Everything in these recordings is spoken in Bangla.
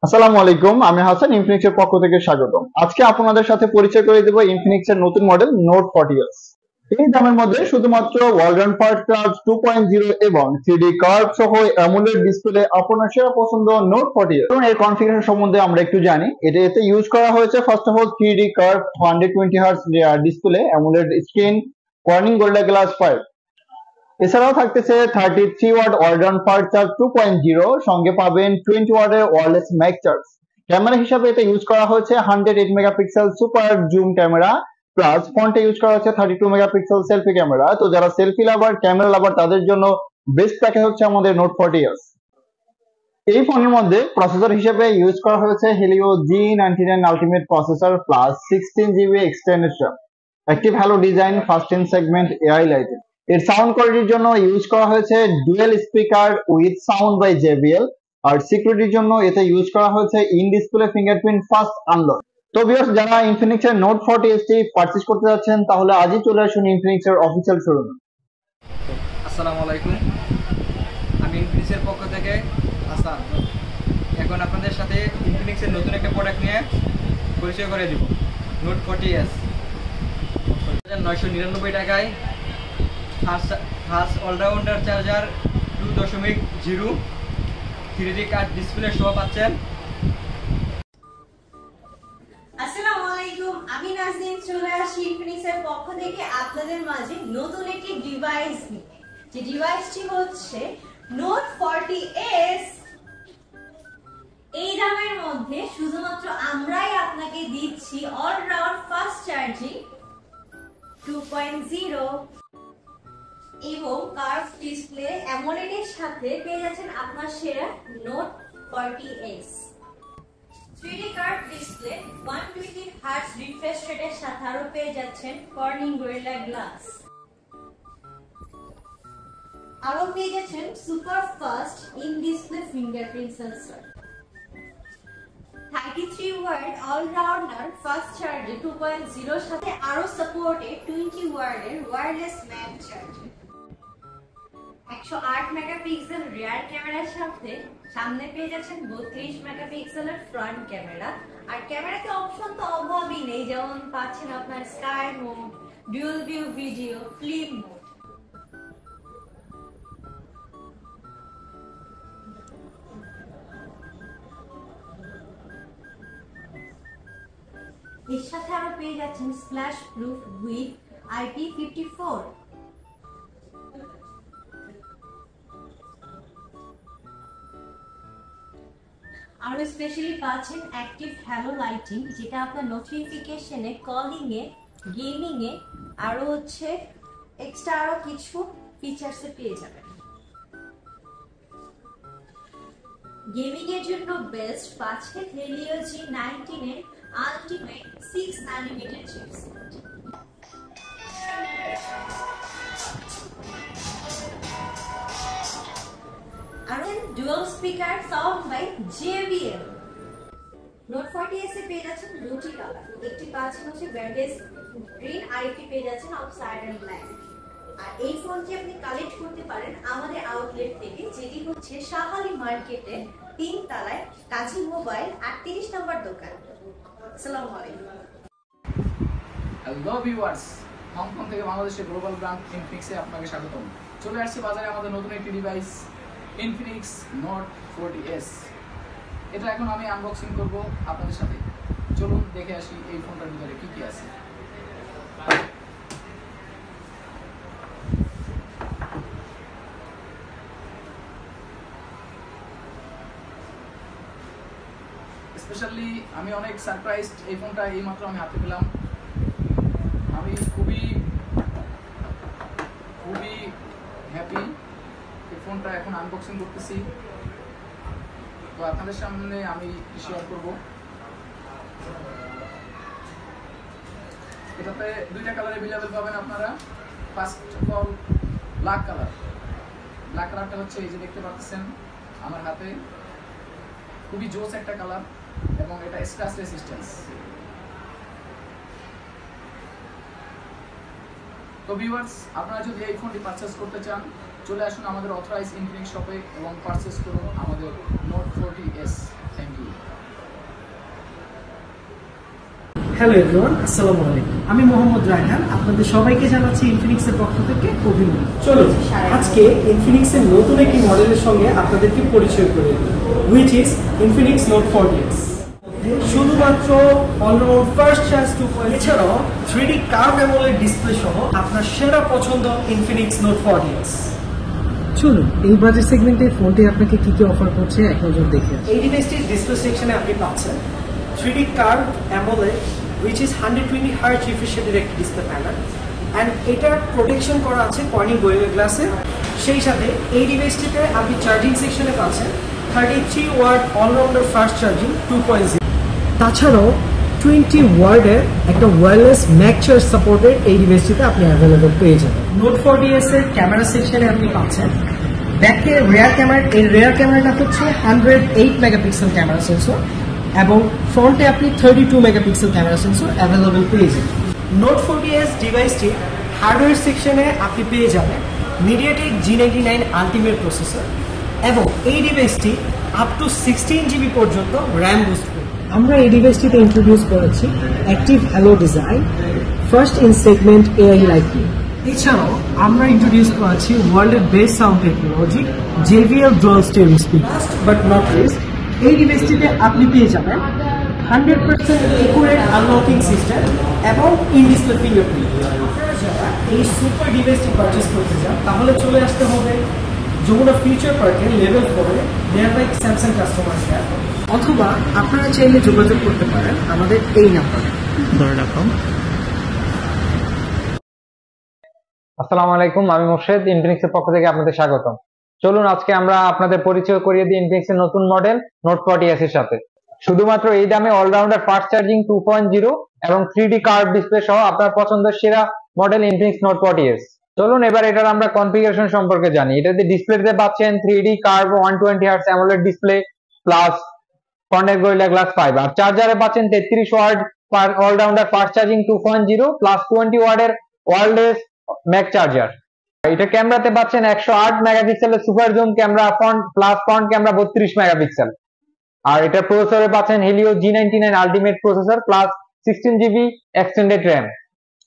আসসালামু আলাইকুম, আমি হাসান ইনফিনিক্স এর পক্ষ থেকে স্বাগতম। আজকে আপনাদের সাথে পরিচয় করে দেব ইনফিনিক্স এর নতুন মডেল নোট 40s। এই দামের মধ্যে শুধুমাত্র ওয়ালটন পার্ট প্লাস 2.0 এবং 3D কার্ভ সহ অ্যামোলেড ডিসপ্লে আপনার সেরা পছন্দ নোট 40s। এবং এর কনফিগারেশন সম্বন্ধে আমরা একটু জানি। এতে ইউজ করা হয়েছে first of all 3D curve 120 hertz display, AMOLED screen, Corning Gorilla glass 5। এছাড়াও থাকতেছে 33 ওয়াট ওয়ালটন পাওয়ার চার্জ 2.0, সঙ্গে পাবেন 20 ওয়াটের ওয়্যারলেস ম্যাগ চার্জ। ক্যামেরা হিসাবে এটা ইউজ করা হয়েছে 108 megapixel super zoom camera, plus ফ্রন্টে ইউজ করা হচ্ছে 32 মেগাপিক্সেল সেলফি ক্যামেরা। তো যারা সেলফি লাভার, ক্যামেরা লাভার, তাদের জন্য বেস্ট প্যাকেজ হচ্ছে আমাদের নোট 40s। এই ফোনের মধ্যে প্রসেসর হিসেবে ইউজ করা হয়েছে Helio G99 ultimate processor plus 16 GB extended RAM। একটি ভালো design, first in segment, AI lighting. এর সাউন্ড কোয়ালিটির জন্য ইউজ করা হয়েছে dual speaker with sound by JBL। আর সিকিউরিটির জন্য এতে ইউজ করা হয়েছে in display fingerprint fast unlock. তো ভিউয়ার্স, যারা ইনফিনিক্স এর নোট 40s টি পারচেজ করতে যাচ্ছেন, তাহলে আজই চলে আসুন ইনফিনিক্স এর অফিসিয়াল শোরুমে। আসসালামু আলাইকুম, আমি ইনফিনিক্স এর পক্ষ থেকে হাসান এখন আপনাদের সাথে ইনফিনিক্স এর নতুন একটা প্রোডাক্ট নিয়ে পরিচয় করে দিব। নোট 40s 999 টাকায় fast all rounder charger 2.0 3D curved display সহ পাচ্ছেন। আসসালামু আলাইকুম, আমি নাজনীন চলে আসি ইনফিনিক্স এর পক্ষ থেকে আপনাদের মাঝে নতুন একটি ডিভাইস নিয়ে। যে ডিভাইসটি হচ্ছে নোট 40s। এই দামের মধ্যে শুধুমাত্র আমরাই আপনাকে দিচ্ছি অলরাউন্ড ফাস্ট চার্জিং 2.0 এবং কার্ভ ডিসপ্লে অ্যামোলেড এর সাথে পেয়ে যাচ্ছেন আপনার সেরা note 40s। 3D curve display 120 hertz refresh রেটের সাথে আরো পেয়ে যাচ্ছেন কর্নিং গোরিল্লা গ্লাস। আরো পেয়ে যাচ্ছেন super fast in display fingerprint sensor, 33 watt all rounder fast charger 2.0 সাথে আরো সাপোর্টেড 20 ওয়াটের wireless mag charger, 108 megapixel rear ক্যামেরার সাথে সামনে পেয়ে যাচ্ছেন 32 মেগাপিক্সেলের ফ্রন্ট ক্যামেরা। আর ক্যামেরাতে অপশন তো অভাবই নেই, যেমন পাচ্ছেন আপনার sky mode, dual view video, flip mode. এর সাথে আরো পেয়ে যাচ্ছেন স্প্ল্যাশ প্রুফ উইথ IP54। আরো স্পেশালি পাচ্ছেন অ্যাক্টিভ হ্যালো লাইটিং, যেটা আপনার নোটিফিকেশনে, কলিং এ, গেমিং এ আরো হচ্ছে এক্সট্রা আরো কিছু ফিচারস পেয়ে যাবেন। গেমিং এর জন্য বেস্ট পাচ্ছেন হেলিও G19 এর আলটিমেট 6 নানোমিটার চিপসেট। আর dual speaker sound by JBL। Note 40s এ পেয়ে যাচ্ছেন দুটি কালার, একটি পাচ্ছেন হচ্ছে ভ্যান্ডেজ গ্রিন, আর একটি পেয়ে যাচ্ছেন অক্সাইড এন্ড ব্ল্যাক। আর এই ফোনটি আপনি কালেক্ট করতে পারেন আমাদের আউটলেট থেকে, যেটি হচ্ছে শাহালি মার্কেটে 3 তলায় কাজী মোবাইল 38 নম্বর দোকান। আসসালামু আলাইকুম। হ্যালো ভিউয়ার্স, হংকং থেকে বাংলাদেশের গ্লোবাল ব্র্যান্ড ইনফিনিক্সে আপনাকে স্বাগতম। চলে আসছে বাজারে আমাদের নতুন একটি ডিভাইস ইনফিনিক্স নোট 40s। এটা এখন আমি আনবক্সিং করব আপনাদের সাথে। চলুন দেখে আসি এই ফোনটার ভিতরে কি কি আছে। স্পেশালি আমি অনেক সারপ্রাইজড, এই ফোনটা এইমাত্র আমি হাতে পেলাম। আমি খুবই হ্যাপি। এই ফোনটা এখন আনবক্সিং করতেছি, তো আপনাদের সামনে আমি শেয়ার করব। এটাতে দুইটা কালার অ্যাভেলেবেল পাবেন আপনারা। First of all black colour. Black কালারটা হচ্ছে এই যে দেখতে পাচ্ছেন আমার হাতে, খুবই জোস একটা কালার এবং এটা স্ক্র্যাচ রেসিস্টেন্স। তো ভিউয়ার্স, আপনারা যদি এই ফোনটি পারচেজ করতে চান, চলে আসুন আমাদের অথরাইজ ইনফিনিক্স শপে এবং পারচেজ করুন আমাদের note 40s। Thank you. Hello everyone, আসসালামু আলাইকুম। আমি মোহাম্মদ রায়হান, আপনাদের সবাইকে জানাচ্ছি ইনফিনিক্সের পক্ষ থেকে অভিনন্দন। চলুন আজকে ইনফিনিক্সের নতুন একটি মডেলের সঙ্গে আপনাদেরকে পরিচয় করে দিই, which is Infinix note 40s। শুধুমাত্র অলরাউন্ড ফাস্ট চার্জ 2.0 এছাড়াও 3D কার্ভ অ্যামোলেড ডিসপ্লে সহ আপনার সেরা পছন্দ ইনফিনিক্স নোট 40s। চলুন এই বাজেট সেগমেন্টে ফোনটি আপনাকে কি কি অফার করছে এক নজর দেখে আসি। এই ডিভাইসটির ডিসপ্লে সেকশনে আপনি পাচ্ছেন 3D curve AMOLED which is 120 Hz refresh rate একটি ডিসপ্লে প্যানেল এন্ড এটার প্রোটেকশন করা আছে কর্নিং গোরিলা গ্লাসে। সেই সাথে এই ডিভাইসটিতে আপনি চার্জিং সেকশনে পাচ্ছেন 33 ওয়াট অলরাউন্ডার ফাস্ট চার্জিং 2.0। তাছাড়াও 20 ওয়াটের একটা ওয়্যারলেস ম্যাক চার্জ সাপোর্টেড এই ডিভাইসটিতে আপনি অ্যাভেলেবল পেয়ে যাবেন। নোট 40s এর ক্যামেরা সেকশনে আপনি পাচ্ছেন ব্যাকে রেয়ার ক্যামেরা। এই রেয়ার ক্যামেরাটা হচ্ছে 108 মেগাপিক্সেল ক্যামেরা সেন্সর এবং ফ্রন্টে আপনি 32 মেগাপিক্সেল ক্যামেরা সেন্সর অ্যাভেলেবল পেয়ে যাবেন। নোট 40s ডিভাইসটি হার্ডওয়্যার সেকশনে আপনি পেয়ে যাবেন মিডিয়াটেক G99 আলটিমেট প্রসেসর এবং এই ডিভাইসটি আপ টু 16 জিবি পর্যন্ত র্যাম বুস্ট করে। আমরা এই ডিভাইসটিতে ইন্ট্রোডিউস করেছি active halo design, first in segment AI lightning. এছাড়াও আমরা ইন্ট্রোডিউস করেছি ওয়ার্ল্ডের best sound technology JBL dual stereo speaker. But not list, এই ডিভাইসটিতে আপনি পেয়ে যাবেন 100% একুরেট আনলকিং সিস্টেম এবং ইন ডিসপ্লে ফিঙ্গারপ্রিন্ট। আপনারা যারা এই সুপার ডিভাইসটি পারচেজ করতে চান তাহলে চলে আসতে হবে যমুনা ফিউচার পার্কে লেভেল 4-এ নিয়ারবাই স্যামসাং কাস্টমার কেয়ার, অথবা আপনারা চাইলে যোগাযোগ করতে পারেন আমাদের এই নাম্বারে। ধরে রাখুন। আসসালামু আলাইকুম, আমি মোর্শেদ, ইনফিনিক্স এর পক্ষ থেকে আপনাদের স্বাগতম। চলুন আজকে আমরা আপনাদের পরিচয় করিয়ে দিই ইনফিনিক্স এর নতুন মডেল নোট 40s এর সাথে। শুধুমাত্র এই দামে অলরাউন্ডার ফাস্ট চার্জিং 2.0 এবং 3D কার্ভ ডিসপ্লে সহ আপনার পছন্দের সেরা মডেল ইনফিনিক্স নোট 40s। চলুন এবার এটার আমরা কনফিগারেশন সম্পর্কে জানি। এটাতে ডিসপ্লেতে পাচ্ছেন 3D curve 120 Hz AMOLED display plus Corning Gorilla glass 5, আর চার্জারে পাচ্ছেন 33 watt all rounder fast charging 2.0 plus 20 ওয়াটের ওয়্যারলেস ম্যাক চার্জার। এটা ক্যামেরাতে পাচ্ছেন 108 মেগাপিক্সেলের super zoom camera front plus front camera 32 megapixel, আর এটা প্রসেসরে পাচ্ছেন Helio G99 ultimate processor plus 16 GB extended RAM.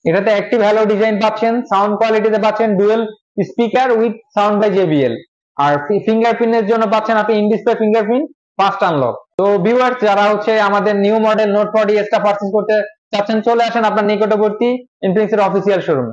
এটাতে অ্যাক্টিভ হ্যালো ডিজাইন পাচ্ছেন, সাউন্ড কোয়ালিটিতে পাচ্ছেন dual speaker with sound by JBL, আর ফিঙ্গারপ্রিন্টের জন্য পাচ্ছেন আপনি in display fingerprint fast unlock. তো ভিউয়ার্স, যারা আমাদের নিউ মডেল নোট 40s টা পারচেজ করতে চাচ্ছেন চলে আসেন আপনার নিকটবর্তী ইনফিনিক্স এর অফিসিয়াল শোরুমে।